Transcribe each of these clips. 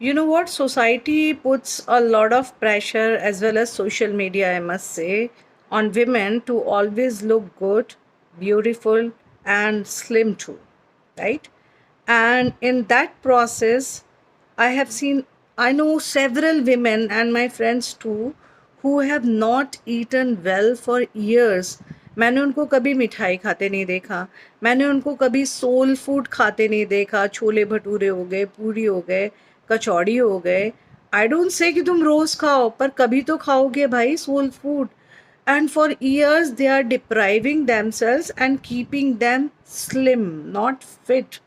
You know what? Society puts a lot of pressure, as well as social media, I must say, on women to always look good, beautiful, and slim too, right? And in that process, I have seen, I know several women and my friends too who have not eaten well for years. मैंने उनको कभी मिठाई खाते नहीं देखा, मैंने उनको कभी सोल फूड खाते नहीं देखा, छोले भटूरे हो गए, पूरी हो गए, कचौड़ी हो गए. आई डोंट से कि तुम रोज खाओ, पर कभी तो खाओगे भाई soul food. And for years they are depriving themselves and keeping them slim, not fit.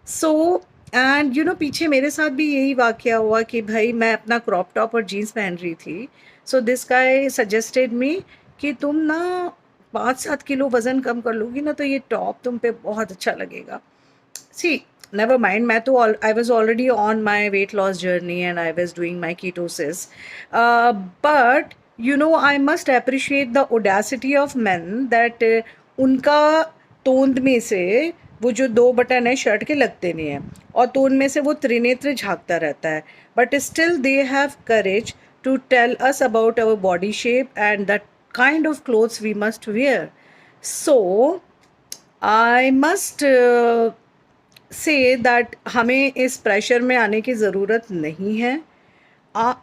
So and पीछे मेरे साथ भी यही वाकया हुआ कि भाई मैं अपना क्रॉप टॉप और जीन्स पहन रही थी. So this guy suggested me कि तुम ना 5-7 किलो वज़न कम कर लोगी ना, तो ये टॉप तुम पे बहुत अच्छा लगेगा. सी, never mind, मैं तो I was already on my weight loss journey and I was doing my ketosis. But I must appreciate the audacity of men that उनका तोंद में से वो जो 2 बटन है शर्ट के लगते नहीं है, और तोंद में से वो त्रिनेत्र झांकता रहता है, but still they have courage to tell us about our body shape and the kind of clothes we must wear. So I must say that हमें इस प्रेशर में आने की ज़रूरत नहीं है.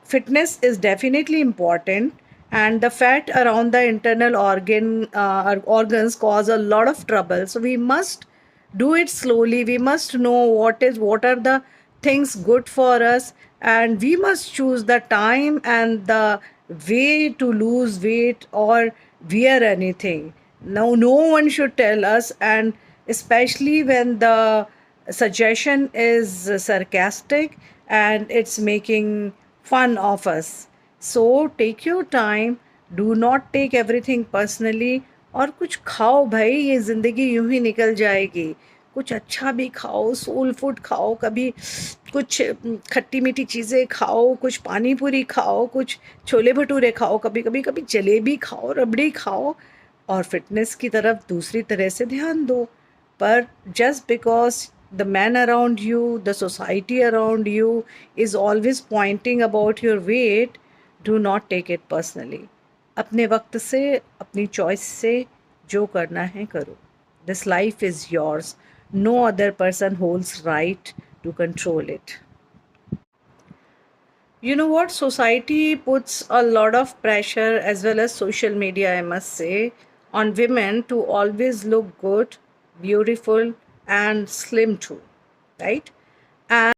Fitness is definitely important, and the fat around the internal organs cause a lot of trouble. So we must do it slowly. We must know what are the things good for us, and we must choose the time and the way to lose weight or wear anything. Now, no one should tell us, and especially when the suggestion is sarcastic and it's making fun of us. So take your time, do not take everything personally, और कुछ खाओ भाई, ये ज़िंदगी यूं ही निकल जाएगी. कुछ अच्छा भी खाओ, सोल फूड खाओ, कभी कुछ खट्टी मीठी चीज़ें खाओ, कुछ पानी पूरी खाओ, कुछ छोले भटूरे खाओ, कभी कभी कभी जलेबी खाओ, रबड़ी खाओ, और फिटनेस की तरफ दूसरी तरह से ध्यान दो. पर just because the man around you, the society around you is always pointing about your weight, do not take it personally. अपने वक्त से, अपनी चॉइस से जो करना है करो. This life is yours. No other person holds right to control it. You know what? Society puts a lot of pressure, as well as social media, I must say, on women to always look good, beautiful, and slim too, right? And